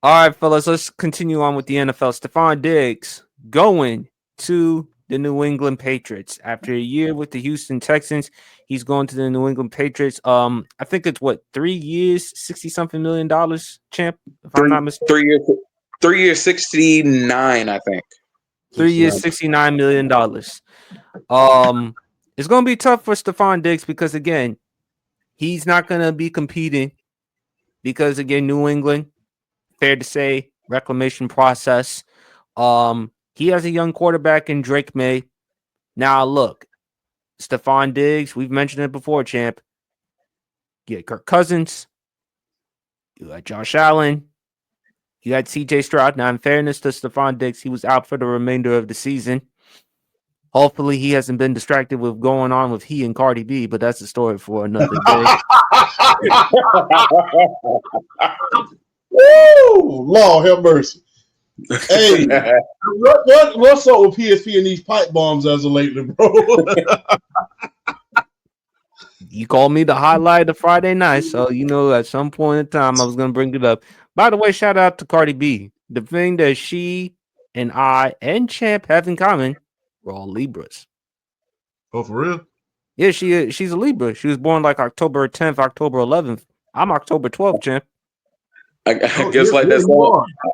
All right, fellas, let's continue on with the NFL. Stephon Diggs going to the New England Patriots after a year with the Houston Texans. He's going to the New England Patriots. I think it's what 3 years, 60 something $1 million, champ. If I'm Three not mistaken, 3 years, 3 years, 69. I think. 3 years, 69. $69 million. Um, it's gonna be tough for Stephon Diggs because again, he's not gonna be competing because again, New England, fair to say, reclamation process. He has a young quarterback in Drake May. Now, look, Stephon Diggs, we've mentioned it before, champ. You got Kirk Cousins, you got Josh Allen, you got CJ Stroud. Now, in fairness to Stephon Diggs, he was out for the remainder of the season. Hopefully, he hasn't been distracted with going on with he and Cardi B, but that's a story for another day. Woo! Lord have mercy. Hey, what's up with PSP and these pipe bombs as of lately, bro? You called me the highlight of Friday night, so you know at some point in time I was gonna bring it up. By the way, shout out to Cardi B. The thing that she and I and Champ have in common, we're all Libras. Oh, for real? Yeah, she's a Libra. She was born like October 10th, October 11th. I'm October 12th, Champ. I Oh, guess yeah, like yeah, that you song. are.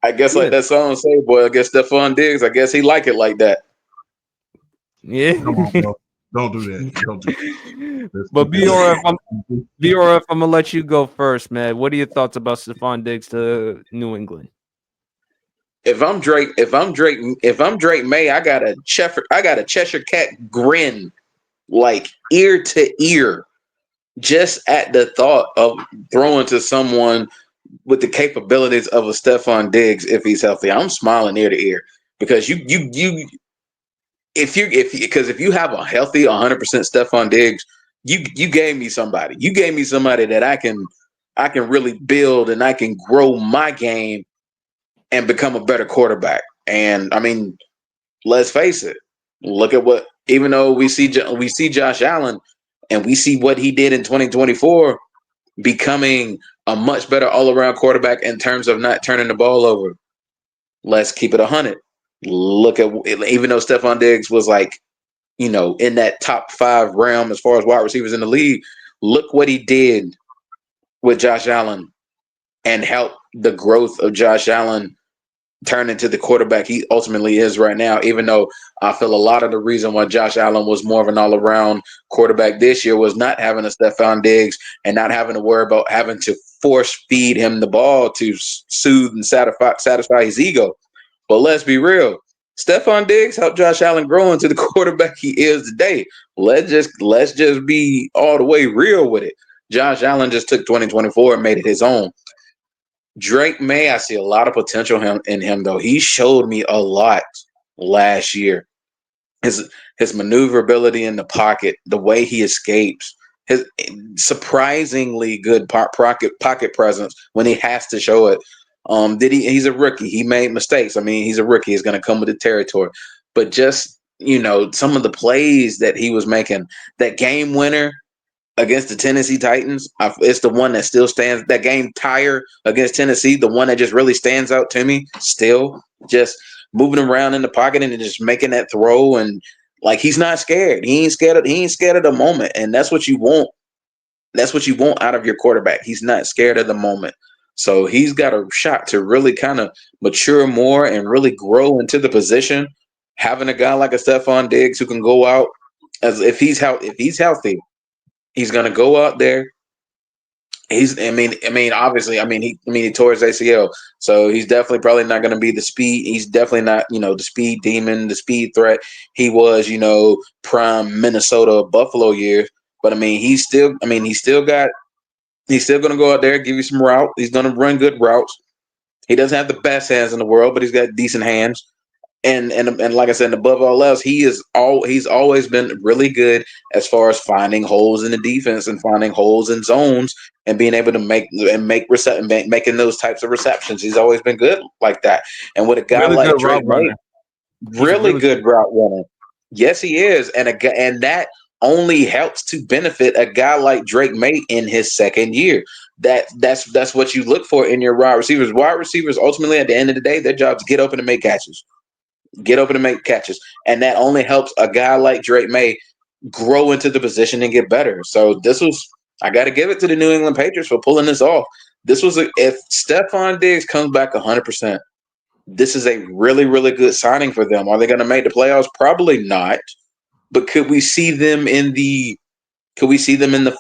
I guess Yeah, like that song say, boy. I guess Stephon Diggs. I guess he like it like that. yeah. Come on, bro. Don't do that. Don't do that. But BRF, I'm gonna let you go first, man. What are your thoughts about Stephon Diggs to New England? If I'm Drake May, I got a Cheshire cat grin, like ear to ear, just at the thought of throwing to someone with the capabilities of a Stephon Diggs if he's healthy. I'm smiling ear to ear because you if you have a healthy 100% Stephon Diggs, you gave me somebody. You gave me somebody that I can really build and I can grow my game and become a better quarterback. And I mean, let's face it. Look at what even though we see Josh Allen and we see what he did in 2024 becoming a much better all-around quarterback in terms of not turning the ball over. Let's keep it 100. Look at even though Stephon Diggs was like, in that top 5 realm as far as wide receivers in the league, look what he did with Josh Allen and help the growth of Josh Allen turn into the quarterback he ultimately is right now. Even though I feel a lot of the reason why Josh Allen was more of an all-around quarterback this year was not having a Stephon Diggs and not having to worry about having to force feed him the ball to soothe and satisfy his ego. But let's be real. Stephon Diggs helped Josh Allen grow into the quarterback he is today. Let's just be all the way real with it. Josh Allen just took 2024 and made it his own. Drake May, I see a lot of potential in him though. He showed me a lot last year. His maneuverability in the pocket, the way he escapes, his surprisingly good pocket presence when he has to show it. He's a rookie. He made mistakes. I mean, he's a rookie. He's going to come with the territory. But just, some of the plays that he was making, that game winner against the Tennessee Titans, it's the one that still stands. That game tire against Tennessee, the one that just really stands out to me. Still, just moving around in the pocket and just making that throw, and like he's not scared. He ain't scared. He ain't scared of the moment, and that's what you want. That's what you want out of your quarterback. He's not scared of the moment. So he's got a shot to really kind of mature more and really grow into the position. Having a guy like a Stephon Diggs who can go out as if he's healthy, he's gonna go out there. Obviously, he tore his ACL, so he's definitely probably not going to be the speed. He's definitely not, the speed demon, the speed threat he was, prime Minnesota Buffalo years. But he's still going to go out there, give you some route. He's going to run good routes. He doesn't have the best hands in the world, but he's got decent hands. And like I said, above all else, he's always been really good as far as finding holes in the defense and finding holes in zones and being able to making those types of receptions. He's always been good like that. And with a guy Really like good Drake route May, runner. He's a really really good good route runner. Yes, he is, and that only helps to benefit a guy like Drake May in his second year. That's what you look for in your wide receivers. Wide receivers ultimately at the end of the day, their job is get open and make catches. Get open and make catches. And that only helps a guy like Drake May grow into the position and get better. So this was I gotta give it to the New England Patriots for pulling this off. This was if Stephon Diggs comes back 100%, this is a really, really good signing for them. Are they gonna make the playoffs? Probably not. But could we see them in the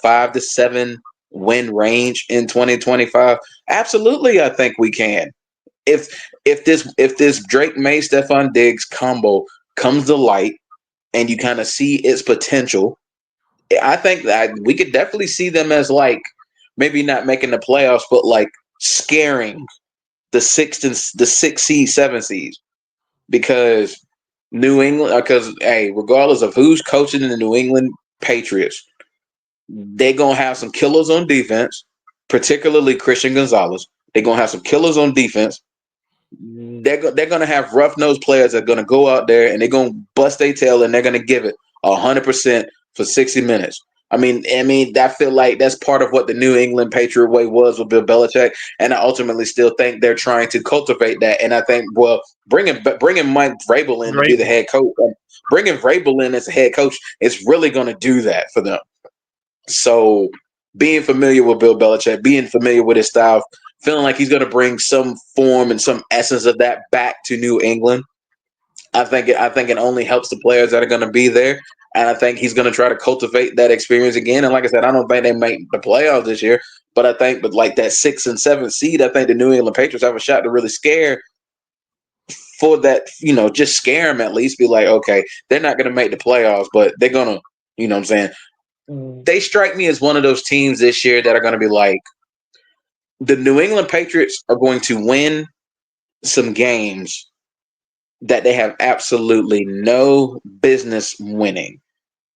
5 to 7 win range in 2025? Absolutely, I think we can. If if this Drake May Stephon Diggs combo comes to light and you kind of see its potential, I think that we could definitely see them as like maybe not making the playoffs, but like scaring the 6 seed, 7 seeds because New England. Because hey, regardless of who's coaching in the New England Patriots, they gonna have some killers on defense, particularly Christian Gonzalez. They're gonna have some killers on defense. They're gonna have rough nosed players that are gonna go out there and they're gonna bust their tail and they're gonna give it 100% for 60 minutes. I feel like that's part of what the New England Patriot way was with Bill Belichick, and I ultimately still think they're trying to cultivate that. And I think, well, bringing Mike Vrabel in to be the head coach, bringing Vrabel in as a head coach is really going to do that for them. So being familiar with Bill Belichick, being familiar with his style, feeling like he's going to bring some form and some essence of that back to New England, I think it only helps the players that are going to be there, and I think he's going to try to cultivate that experience again. And like I said, I don't think they make the playoffs this year, but I think with like that 6 and 7 seed, I think the New England Patriots have a shot to really scare for that. Just scare them at least. Be like, okay, they're not going to make the playoffs, but they're going to. What I'm saying? They strike me as one of those teams this year that are going to be like the New England Patriots are going to win some games that they have absolutely no business winning.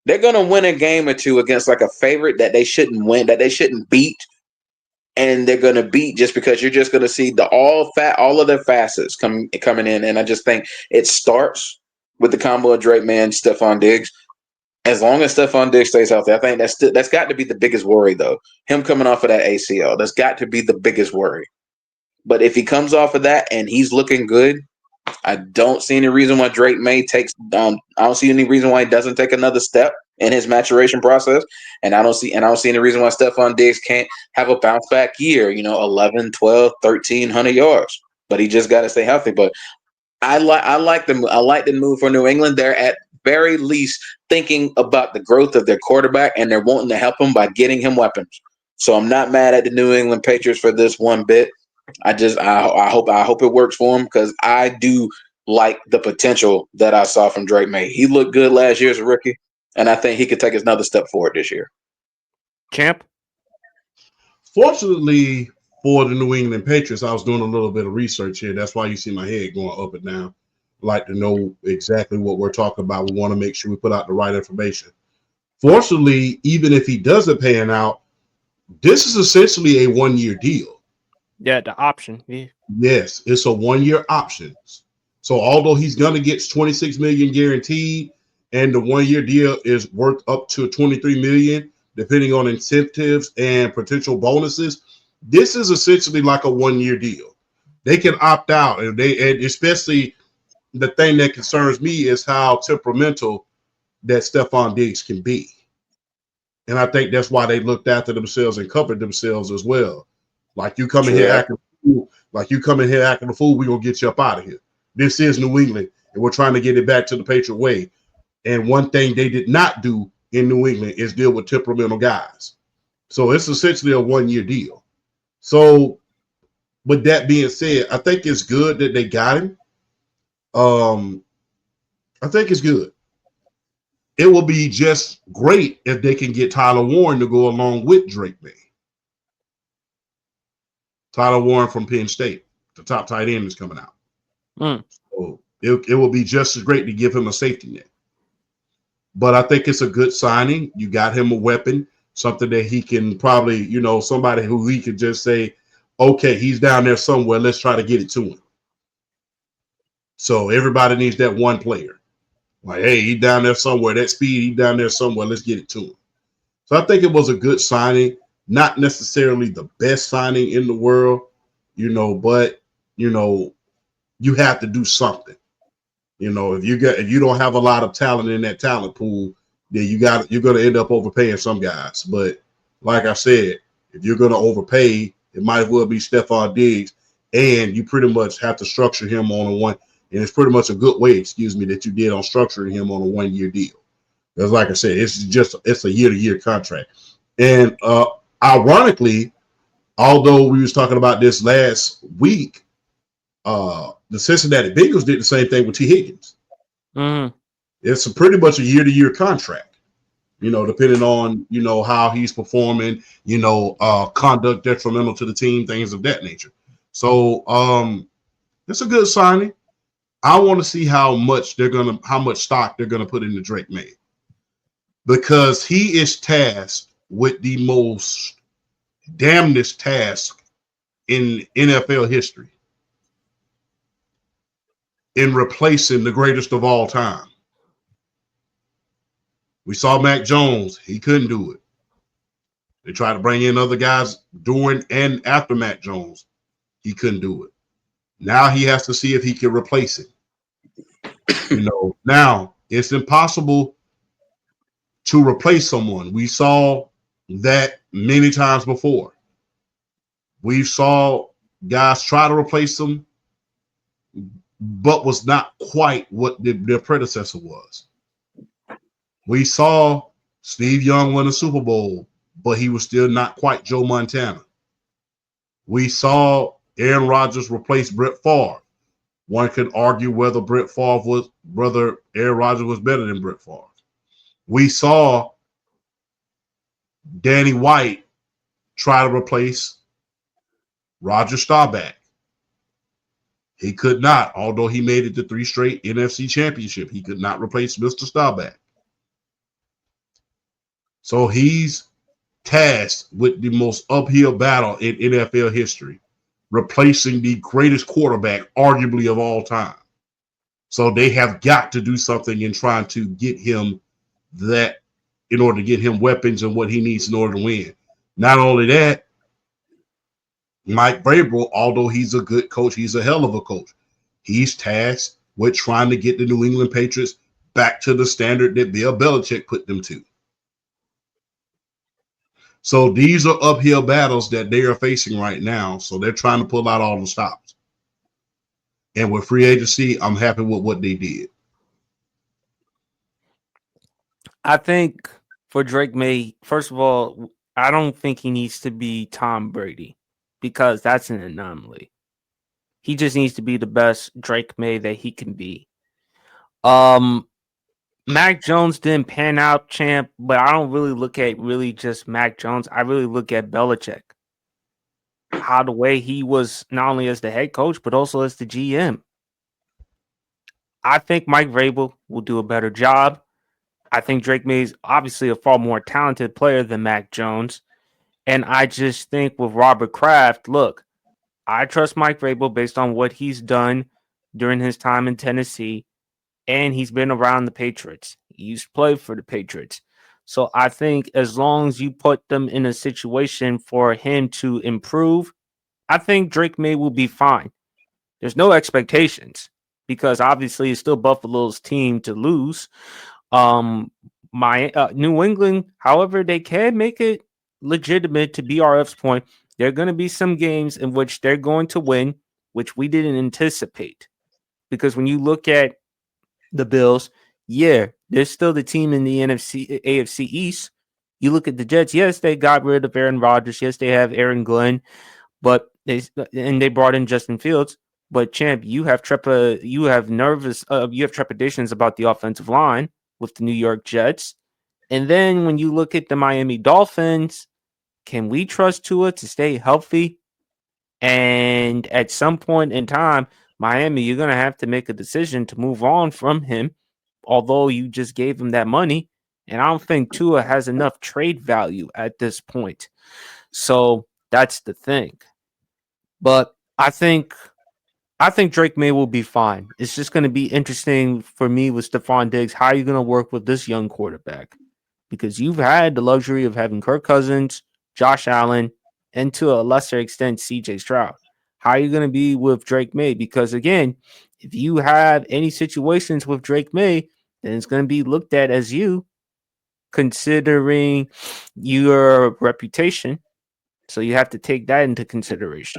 They're going to win a game or two against like a favorite that they shouldn't win, that they shouldn't beat, and they're going to beat just because you're just going to see all of their facets coming in. And I just think it starts with the combo of Drake May and Stephon Diggs. As long as Stephon Diggs stays healthy, I think that's got to be the biggest worry, though. Him coming off of that ACL, that's got to be the biggest worry. But if he comes off of that and he's looking good, I don't see any reason why Drake May takes. I don't see any reason why he doesn't take another step in his maturation process, and I don't see any reason why Stephon Diggs can't have a bounce back year. 11, 12, 1,300 yards, but he just got to stay healthy. But I like the move for New England. They're at very least thinking about the growth of their quarterback, and they're wanting to help him by getting him weapons. So I'm not mad at the New England Patriots for this one bit. I hope it works for him because I do like the potential that I saw from Drake May. He looked good last year as a rookie, and I think he could take another step forward this year. Champ? Fortunately for the New England Patriots, I was doing a little bit of research here. That's why you see my head going up and down. I like to know exactly what we're talking about. We want to make sure we put out the right information. Fortunately, even if he doesn't pan out, this is essentially a 1-year deal. Yeah, the option. Yeah. Yes, it's a 1-year option. So although he's gonna get 26 million guaranteed, and the 1-year deal is worth up to 23 million, depending on incentives and potential bonuses, this is essentially like a 1-year deal. They can opt out, and especially the thing that concerns me is how temperamental that Stephon Diggs can be. And I think that's why they looked after themselves and covered themselves as well. Like you come in here acting a fool, we're gonna get you up out of here. This is New England, and we're trying to get it back to the Patriot way. And one thing they did not do in New England is deal with temperamental guys. So it's essentially a 1-year deal. So with that being said, I think it's good that they got him. I think it's good. It will be just great if they can get Tyler Warren to go along with Drake May. Tyler Warren from Penn State, the top tight end, is coming out. So it will be just as great to give him a safety net. But I think it's a good signing. You got him a weapon, something that he can probably, somebody who he could just say, okay, he's down there somewhere. Let's try to get it to him. So everybody needs that one player. Like, hey, he down there somewhere. That speed, he down there somewhere. Let's get it to him. So I think it was a good signing. Not necessarily the best signing in the world, but you know, you have to do something. If you don't have a lot of talent in that talent pool, then you're gonna end up overpaying some guys. But like I said, if you're gonna overpay, it might as well be Stephon Diggs, and you pretty much have to structure him on a one. And it's pretty much a good way, that you did on structuring him on a 1 year deal. Because like I said, it's a year-to-year contract. And ironically, although we was talking about this last week, the Cincinnati Bengals did the same thing with T. Higgins. Mm-hmm. It's pretty much a year-to-year contract, depending on, how he's performing, conduct detrimental to the team, things of that nature. So it's a good signing. I want to see how much stock they're gonna put into Drake May, because he is tasked with the most damnedest task in NFL history, in replacing the greatest of all time. We saw Mac Jones. He couldn't do it. They tried to bring in other guys during and after Mac Jones. He couldn't do it. Now he has to see if he can replace it. Now it's impossible to replace someone. We saw that many times before. We saw guys try to replace them, but was not quite what their predecessor was. We saw Steve Young win a Super Bowl, but he was still not quite Joe Montana. We saw Aaron Rodgers replace Brett Favre. One could argue whether Aaron Rodgers was better than Brett Favre. We saw Danny White try to replace Roger Staubach. He could not, although he made it to 3 straight NFC championship. He could not replace Mr. Staubach. So he's tasked with the most uphill battle in NFL history, replacing the greatest quarterback, arguably of all time. So they have got to do something in trying to get him that, in order to get him weapons and what he needs in order to win. Not only that, Mike Vrabel, although he's a good coach, he's a hell of a coach. He's tasked with trying to get the New England Patriots back to the standard that Bill Belichick put them to. So these are uphill battles that they are facing right now. So they're trying to pull out all the stops. And with free agency, I'm happy with what they did. I think for Drake May, first of all, I don't think he needs to be Tom Brady because that's an anomaly. He just needs to be the best Drake May that he can be. Mac Jones didn't pan out, champ, but I don't really look at just Mac Jones. I really look at Belichick. How the way he was not only as the head coach, but also as the GM. I think Mike Vrabel will do a better job. I think Drake May is obviously a far more talented player than Mac Jones. And I just think with Robert Kraft, look, I trust Mike Vrabel based on what he's done during his time in Tennessee. And he's been around the Patriots. He used to play for the Patriots. So I think as long as you put them in a situation for him to improve, I think Drake May will be fine. There's no expectations because obviously it's still Buffalo's team to lose. My New England, however, they can make it legitimate to BRF's point. There are going to be some games in which they're going to win, which we didn't anticipate. Because when you look at the Bills, yeah, they're still the team in the AFC East. You look at the Jets, yes, they got rid of Aaron Rodgers. Yes, they have Aaron Glenn, but they brought in Justin Fields. But champ, you have trepidations about the offensive line with the New York Jets. And then when you look at the Miami Dolphins, can we trust Tua to stay healthy? And at some point in time, Miami, you're going to have to make a decision to move on from him, although you just gave him that money. And I don't think Tua has enough trade value at this point. So that's the thing. But I think I think Drake May will be fine. It's just going to be interesting for me with Stephon Diggs. How are you going to work with this young quarterback? Because you've had the luxury of having Kirk Cousins, Josh Allen, and to a lesser extent, CJ Stroud. How are you going to be with Drake May? Because again, if you have any situations with Drake May, then it's going to be looked at as you, considering your reputation. So you have to take that into consideration.